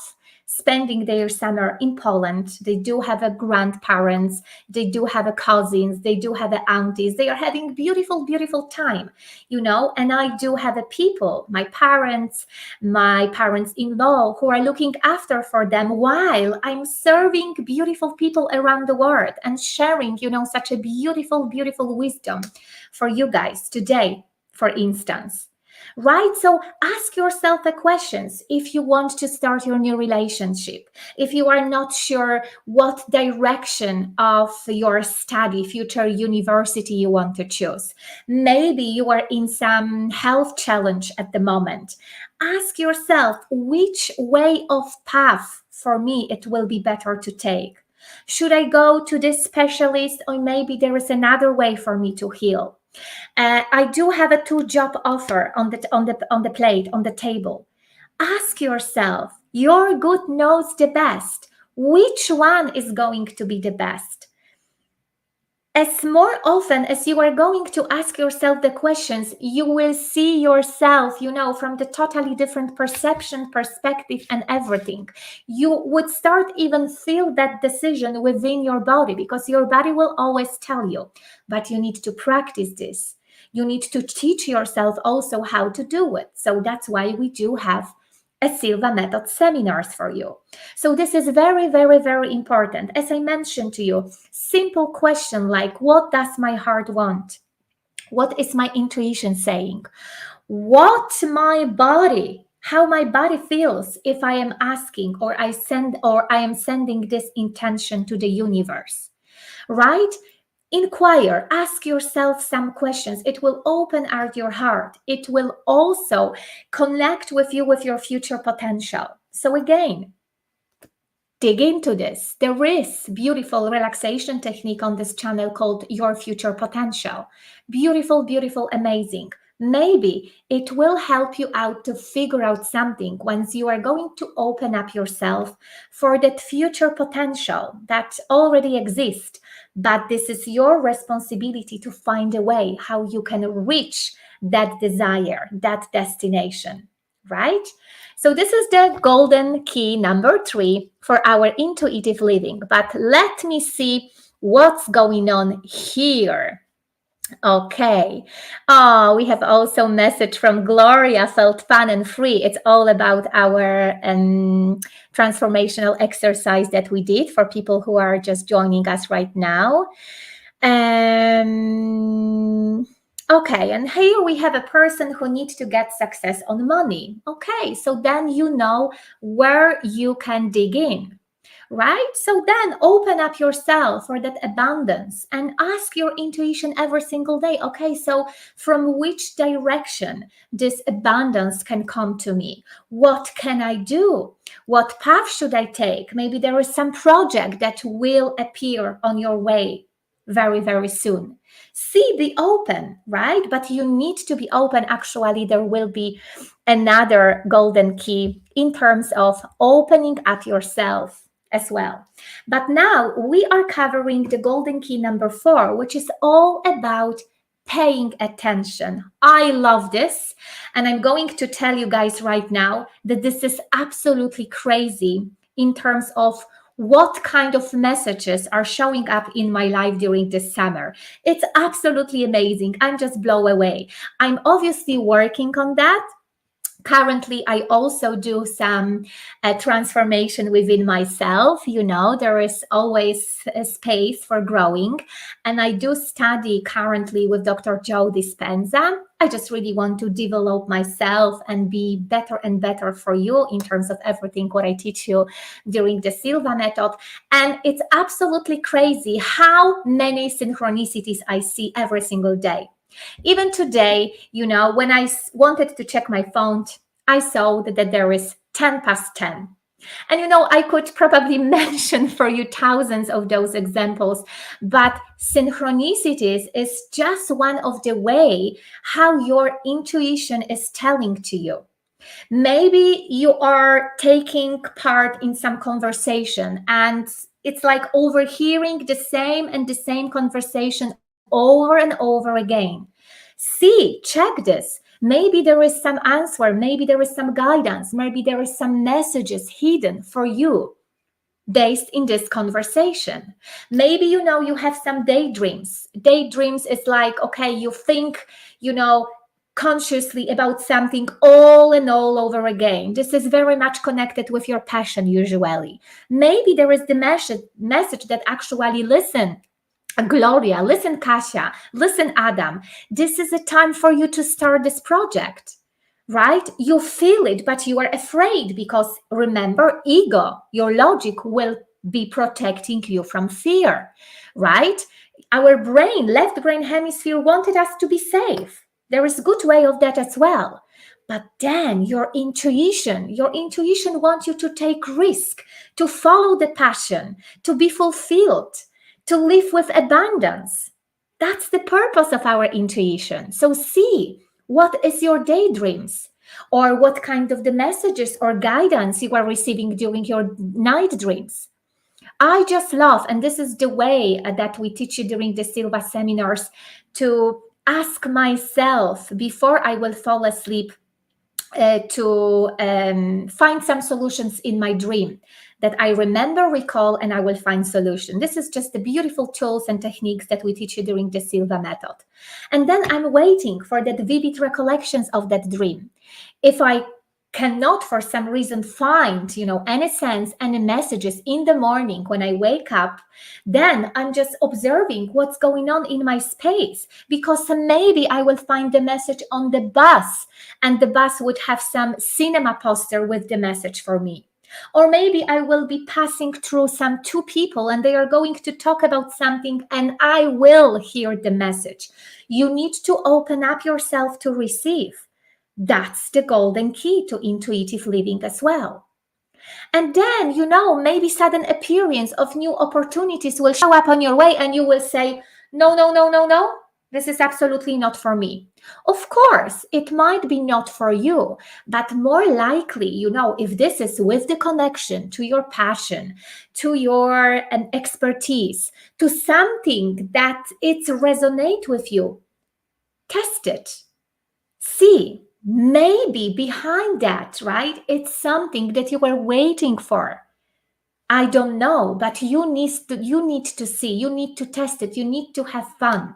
S1: spending their summer in Poland. They do have a grandparents, they do have a cousins, they do have a aunties. They are having beautiful, beautiful time, and I do have a people, my parents-in-law, who are looking after for them while I'm serving beautiful people around the world and sharing, such a beautiful, beautiful wisdom for you guys today, for instance. Right? So ask yourself the questions if you want to start your new relationship, if you are not sure what direction of your study, future university you want to choose. Maybe you are in some health challenge at the moment. Ask yourself which way of path for me it will be better to take. Should I go to this specialist, or maybe there is another way for me to heal? I do have a 2-job offer on the plate, on the table. Ask yourself, your gut knows the best. Which one is going to be the best? As more often as you are going to ask yourself the questions, you will see yourself, from the totally different perception, perspective, and everything. You would start even feel that decision within your body, because your body will always tell you, but you need to practice this. You need to teach yourself also how to do it. So that's why we do have a Silva method seminars for you. So this is very, very, very important. As I mentioned to you, simple question like, what does my heart want? What is my intuition saying? What my body how my body feels if I am asking or I am sending this intention to the universe, right? Inquire, ask yourself some questions. It will open out your heart. It will also connect with you with your future potential. So again, dig into this. There is beautiful relaxation technique on this channel called Your Future Potential. Beautiful, beautiful, amazing. Maybe it will help you out to figure out something once you are going to open up yourself for that future potential that already exists. But this is your responsibility to find a way how you can reach that desire, that destination, right? So this is the golden key number 3 for our intuitive living. But let me see what's going on here. Okay. Oh, we have also a message from Gloria, felt fun and free. It's all about our transformational exercise that we did for people who are just joining us right now. Okay, and here we have a person who needs to get success on money. Okay, so then you know where you can dig in, right? So then open up yourself for that abundance and ask your intuition every single day. Okay, so from which direction this abundance can come to me? What can I do? What path should I take? Maybe there is some project that will appear on your way very, very soon. Be open, right? But you need to be open. Actually, there will be another golden key in terms of opening up yourself as well. But now we are covering the golden key number 4, which is all about paying attention. I love this. And I'm going to tell you guys right now that this is absolutely crazy in terms of what kind of messages are showing up in my life during this summer. It's absolutely amazing. I'm just blown away. I'm obviously working on that. Currently, I also do some transformation within myself. You know, there is always a space for growing. And I do study currently with Dr. Joe Dispenza. I just really want to develop myself and be better and better for you in terms of everything what I teach you during the Silva method. And it's absolutely crazy how many synchronicities I see every single day. Even today, you know, when I wanted to check my phone, I saw that there is 10 past 10. And, you know, I could probably mention for you thousands of those examples, but synchronicities is just one of the way how your intuition is telling to you. Maybe you are taking part in some conversation and it's like overhearing the same conversation over and over again. Check this. Maybe there is some answer, maybe there is some guidance, maybe there is some messages hidden for you based in this conversation. Maybe, you know, you have some daydreams. Daydreams is like, okay, you think, you know, consciously about something all and all over again. This is very much connected with your passion usually. Maybe there is the message that actually, listen, Gloria, listen, Kasia, listen, Adam, this is a time for you to start this project, right? You feel it, but you are afraid because remember, ego, your logic will be protecting you from fear, right? Our brain, left brain hemisphere wanted us to be safe. There is a good way of that as well. But then your intuition wants you to take risk, to follow the passion, to be fulfilled, to live with abundance. That's the purpose of our intuition. So see, what is your daydreams? Or what kind of the messages or guidance you are receiving during your night dreams? I just love, and this is the way that we teach you during the Silva seminars, to ask myself before I will fall asleep to find some solutions in my dream that I remember, recall, and I will find solution. This is just the beautiful tools and techniques that we teach you during the Silva method. And then I'm waiting for that vivid recollections of that dream. If I cannot for some reason find, any sense, any messages in the morning when I wake up, then I'm just observing what's going on in my space, because maybe I will find the message on the bus, and the bus would have some cinema poster with the message for me. Or maybe I will be passing through some two people and they are going to talk about something and I will hear the message. You need to open up yourself to receive. That's the golden key to intuitive living as well. And then, maybe sudden appearance of new opportunities will show up on your way and you will say, no, no, no, no, no, this is absolutely not for me. Of course, it might be not for you, but more likely, if this is with the connection to your passion, to your expertise, to something that it resonates with you, test it. See, maybe behind that, right, it's something that you were waiting for. I don't know, but you need to see, you need to test it, you need to have fun.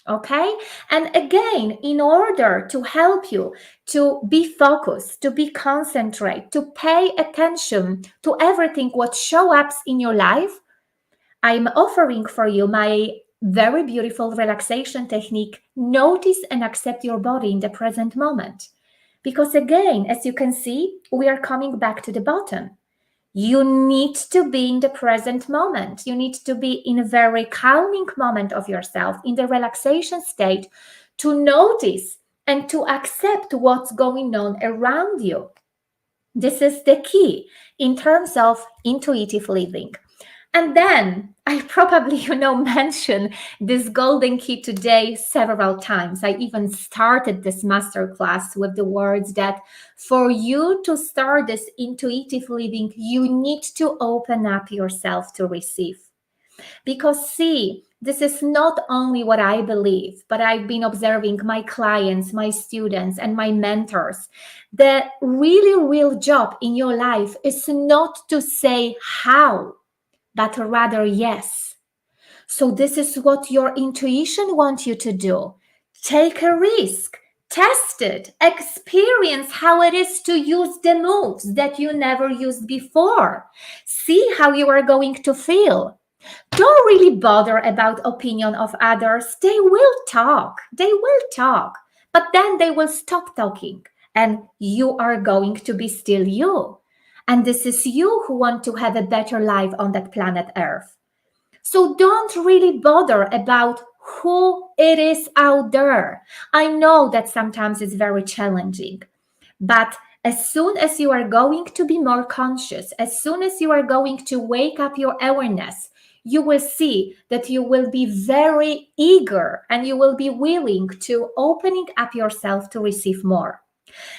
S1: Okay? And again, in order to help you to be focused, to be concentrate, to pay attention to everything what shows up in your life, I'm offering for you my very beautiful relaxation technique, notice and accept your body in the present moment. Because again, as you can see, we are coming back to the bottom. You need to be in the present moment. You need to be in a very calming moment of yourself, in the relaxation state, to notice and to accept what's going on around you. This is the key in terms of intuitive living. And then I probably, mentioned this golden key today several times. I even started this masterclass with the words that for you to start this intuitive living, you need to open up yourself to receive. Because see, this is not only what I believe, but I've been observing my clients, my students, and my mentors. The really real job in your life is not to say how, but rather yes. So this is what your intuition wants you to do. Take a risk, test it, experience how it is to use the moves that you never used before. See how you are going to feel. Don't really bother about opinion of others. They will talk, but then they will stop talking and you are going to be still you. And this is you who want to have a better life on that planet Earth. So don't really bother about who it is out there. I know that sometimes it's very challenging, but as soon as you are going to be more conscious, as soon as you are going to wake up your awareness, you will see that you will be very eager and you will be willing to opening up yourself to receive more.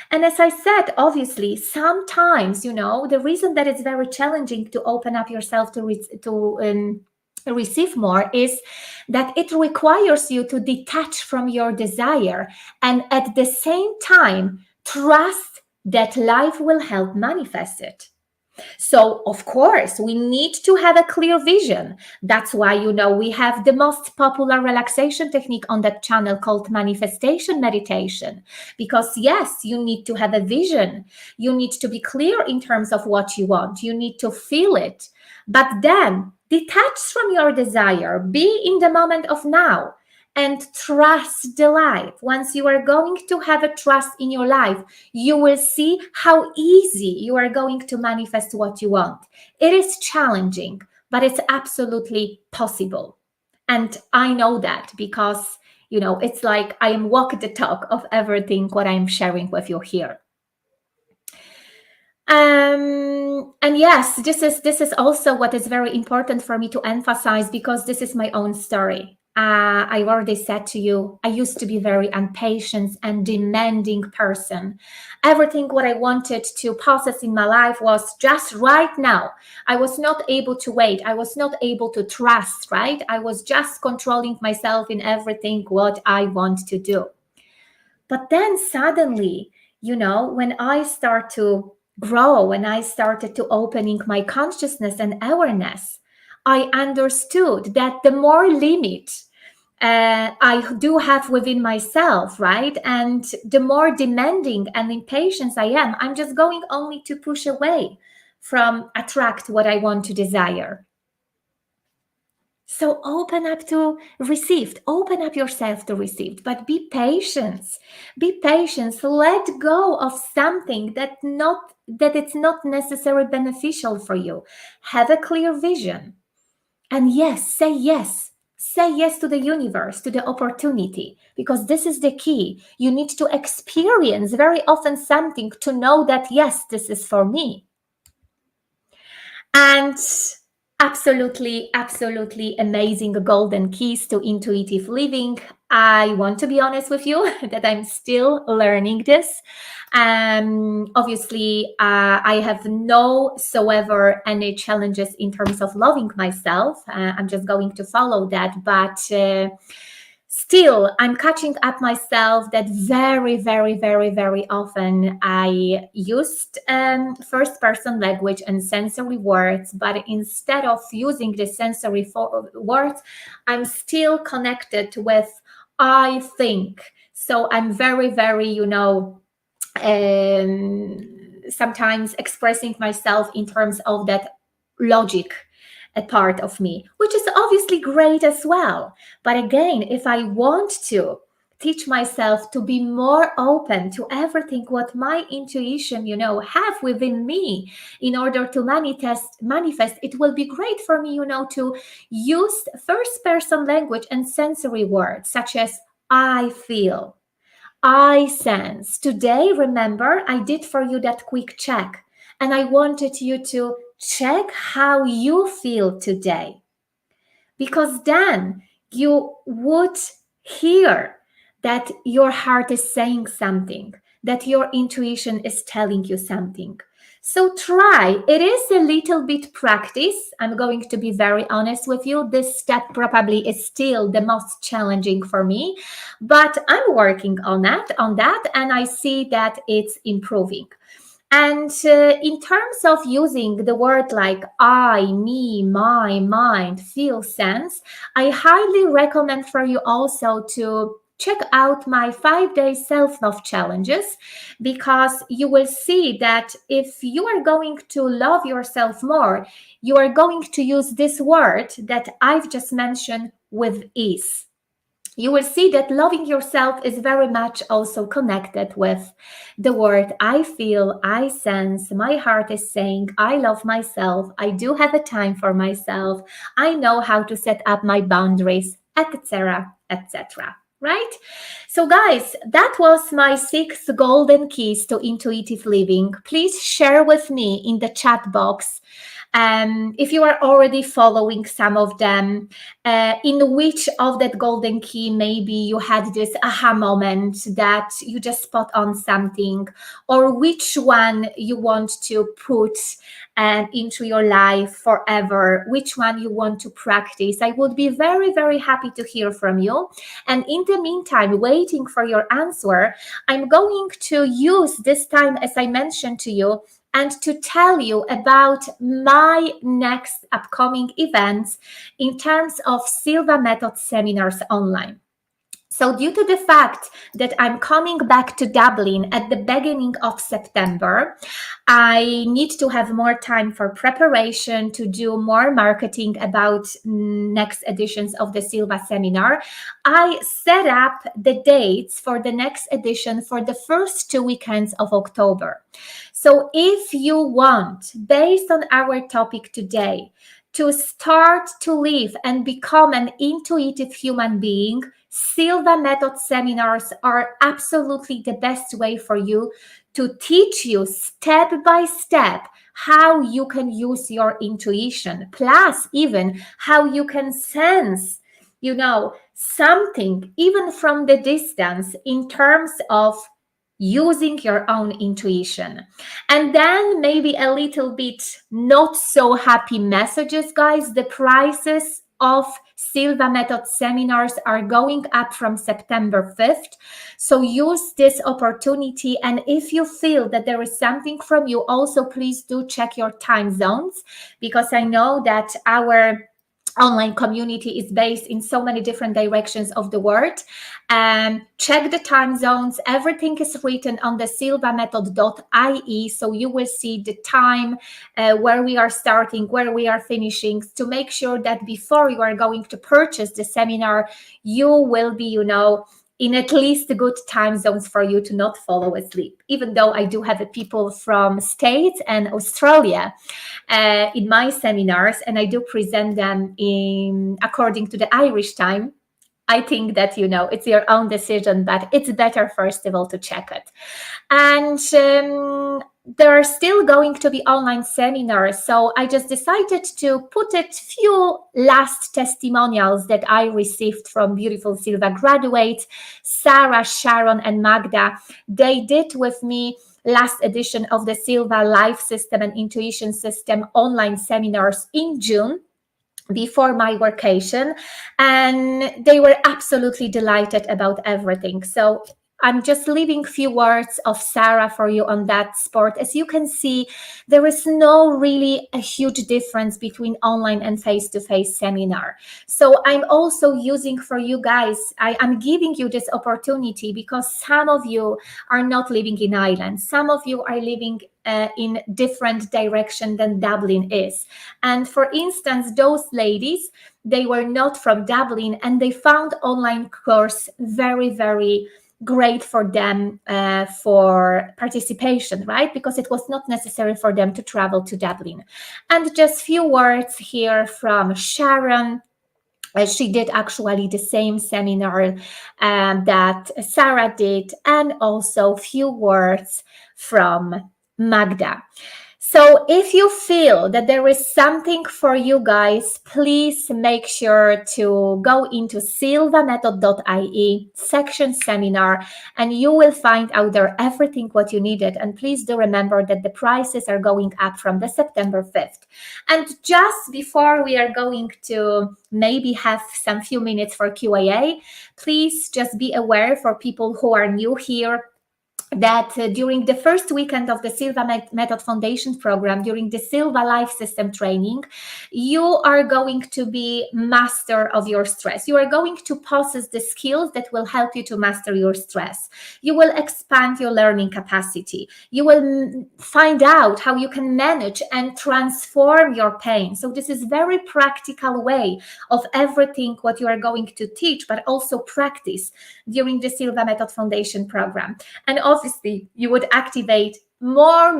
S1: And as I said, obviously, sometimes, the reason that it's very challenging to open up yourself to receive more is that it requires you to detach from your desire and at the same time trust that life will help manifest it. So, of course, we need to have a clear vision. That's why, we have the most popular relaxation technique on that channel called manifestation meditation. Because, yes, you need to have a vision. You need to be clear in terms of what you want. You need to feel it. But then, detach from your desire. Be in the moment of now. And trust the life. Once you are going to have a trust in your life, you will see how easy you are going to manifest what you want. It is challenging, but it's absolutely possible. And I know that because, it's like I am walking the talk of everything what I'm sharing with you here. And yes, this is also what is very important for me to emphasize because this is my own story. I already said to you, I used to be very impatient and demanding person. Everything what I wanted to process in my life was just right now. I was not able to wait. I was not able to trust, right? I was just controlling myself in everything what I want to do. But then suddenly, when I start to grow, when I started to opening my consciousness and awareness, I understood that the more limit I do have within myself, right? And the more demanding and impatient I am, I'm just going only to push away from attract what I want to desire. So open up to received, open up yourself to received, but be patient. Be patient. Let go of something that it's not necessarily beneficial for you. Have a clear vision. And yes, say yes. Say yes to the universe, to the opportunity, because this is the key. You need to experience very often something to know that, yes, this is for me. And absolutely, absolutely amazing golden keys to intuitive living. I want to be honest with you that I'm still learning this. Obviously, I have no so ever any challenges in terms of loving myself. I'm just going to follow that, but still I'm catching up myself that very, very, very, very often I used first person language and sensory words, but instead of using the sensory words, I'm still connected with I think. So I'm very, very, sometimes expressing myself in terms of that logic, a part of me, which is obviously great as well. But again, if I want to teach myself to be more open to everything what my intuition, have within me in order to manifest, it will be great for me, to use first person language and sensory words such as I feel, I sense. Today, remember, I did for you that quick check, and I wanted you to check how you feel today, because then you would hear that your heart is saying something, that your intuition is telling you something. So try. It is a little bit practice. I'm going to be very honest with you. This step probably is still the most challenging for me, but I'm working on that, and I see that it's improving. And in terms of using the word like I, me, my, mind, feel, sense, I highly recommend for you also to check out my 5-day self-love challenges, because you will see that if you are going to love yourself more, you are going to use this word that I've just mentioned with ease. You will see that loving yourself is very much also connected with the word I feel, I sense, my heart is saying, I love myself, I do have a time for myself, I know how to set up my boundaries, etc., etc. Right? So, guys, that was my 6 golden keys to intuitive living. Please share with me in the chat box if you are already following some of them, in which of that golden key maybe you had this aha moment that you just spot on something, or which one you want to put into your life forever, which one you want to practice. I would be very, very happy to hear from you. And in the meantime, waiting for your answer, I'm going to use this time, as I mentioned to you, and to tell you about my next upcoming events in terms of Silva Method seminars online. So due to the fact that I'm coming back to Dublin at the beginning of September, I need to have more time for preparation, to do more marketing about next editions of the Silva seminar. I set up the dates for the next edition for the first 2 weekends of October. So if you want, based on our topic today, to start to live and become an intuitive human being, Silva Method seminars are absolutely the best way for you to teach you step by step how you can use your intuition, plus even how you can sense, something even from the distance in terms of using your own intuition. And then maybe a little bit not so happy messages, guys. The prices of Silva Method seminars are going up from September 5th. So use this opportunity. And if you feel that there is something from you, also please do check your time zones, because I know that our online community is based in so many different directions of the world. Check the time zones. Everything is written on the silvamethod.ie, so you will see the time, where we are starting, where we are finishing, to make sure that before you are going to purchase the seminar, you will be, in at least good time zones for you to not fall asleep. Even though I do have people from States and Australia in my seminars, and I do present them according to the Irish time. I think that, it's your own decision, but it's better, first of all, to check it. And there are still going to be online seminars. So I just decided to put a few last testimonials that I received from beautiful Silva graduates, Sarah, Sharon, and Magda. They did with me last edition of the Silva Life System and Intuition System online seminars in June, before my vacation, and they were absolutely delighted about everything. So I'm just leaving few words of Sarah for you on that sport. As you can see, there is no really a huge difference between online and face-to-face seminar. So I'm also using for you guys, I'm giving you this opportunity because some of you are not living in Ireland. Some of you are living in different direction than Dublin is. And for instance, those ladies, they were not from Dublin and they found online course very, very great for them for participation, right? Because it was not necessary for them to travel to Dublin. And just few words here from Sharon. She did actually the same seminar that Sarah did, and also few words from Magda. So if you feel that there is something for you guys, please make sure to go into silvamethod.ie section seminar, and you will find out there everything what you needed. And please do remember that the prices are going up from the September 5th. And just before we are going to maybe have some few minutes for Q&A, please just be aware for people who are new here, that during the first weekend of the Silva Method Foundation program, during the Silva Life System training, you are going to be master of your stress. You are going to possess the skills that will help you to master your stress. You will expand your learning capacity. You will find out how you can manage and transform your pain. So this is very practical way of everything what you are going to teach, but also practice during the Silva Method Foundation program. And obviously, you would activate more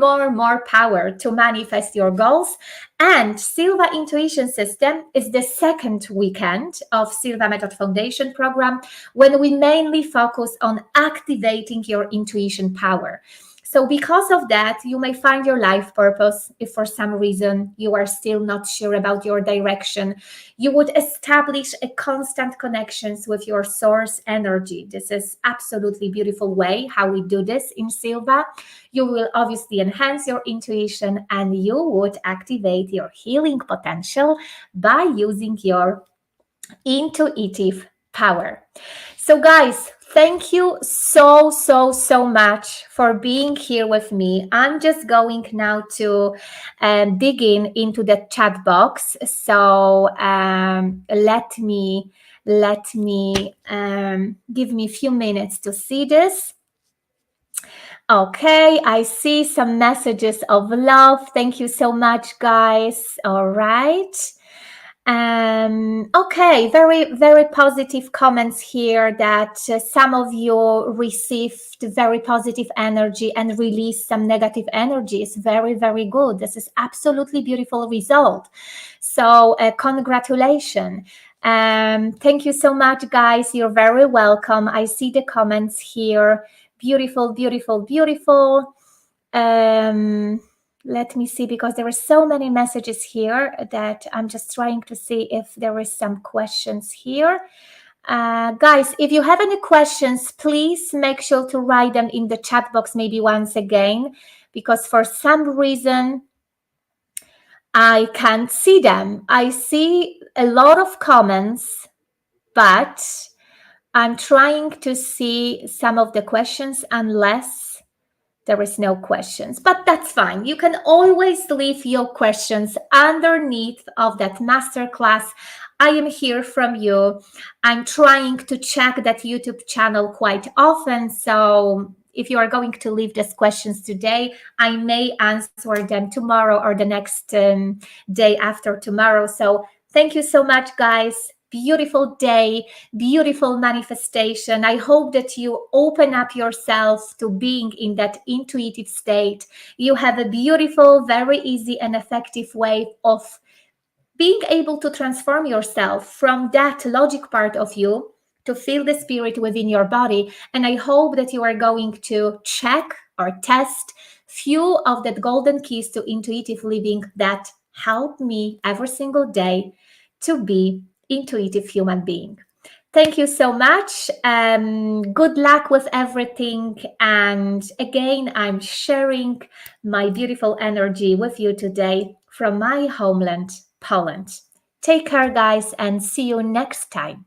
S1: power to manifest your goals. And Silva Intuition System is the second weekend of Silva Method Foundation program, when we mainly focus on activating your intuition power. So because of that, you may find your life purpose. If for some reason you are still not sure about your direction, you would establish a constant connections with your source energy. This is absolutely beautiful way how we do this in Silva. You will obviously enhance your intuition, and you would activate your healing potential by using your intuitive power. So guys, thank you so much for being here with me. I'm just going now to dig into the chat box. So let me give me a few minutes to see this. Okay, I see some messages of love. Thank you so much, guys. All right. Okay, very positive comments here, that some of you received very positive energy and released some negative energy. Is very good. This is absolutely beautiful result. So congratulations. Thank you so much, guys. You're very welcome. I see the comments here. Beautiful. Let me see, because there are so many messages here that I'm just trying to see if there is some questions here. Guys, if you have any questions, please make sure to write them in the chat box maybe once again, because for some reason I can't see them. I see a lot of comments, but I'm trying to see some of the questions unless there is no questions, but that's fine. You can always leave your questions underneath of that masterclass I am here from you. I'm trying to check that YouTube channel quite often. So if you are going to leave these questions today, I may answer them tomorrow or the next day after tomorrow. So thank you so much, guys. Beautiful day, beautiful manifestation. I hope that you open up yourself to being in that intuitive state. You have a beautiful, very easy and effective way of being able to transform yourself from that logic part of you to feel the spirit within your body. And I hope that you are going to check or test few of that golden keys to intuitive living that help me every single day to be intuitive human being. Thank you so much. Good luck with everything. And again, I'm sharing my beautiful energy with you today from my homeland, Poland. Take care, guys, and see you next time.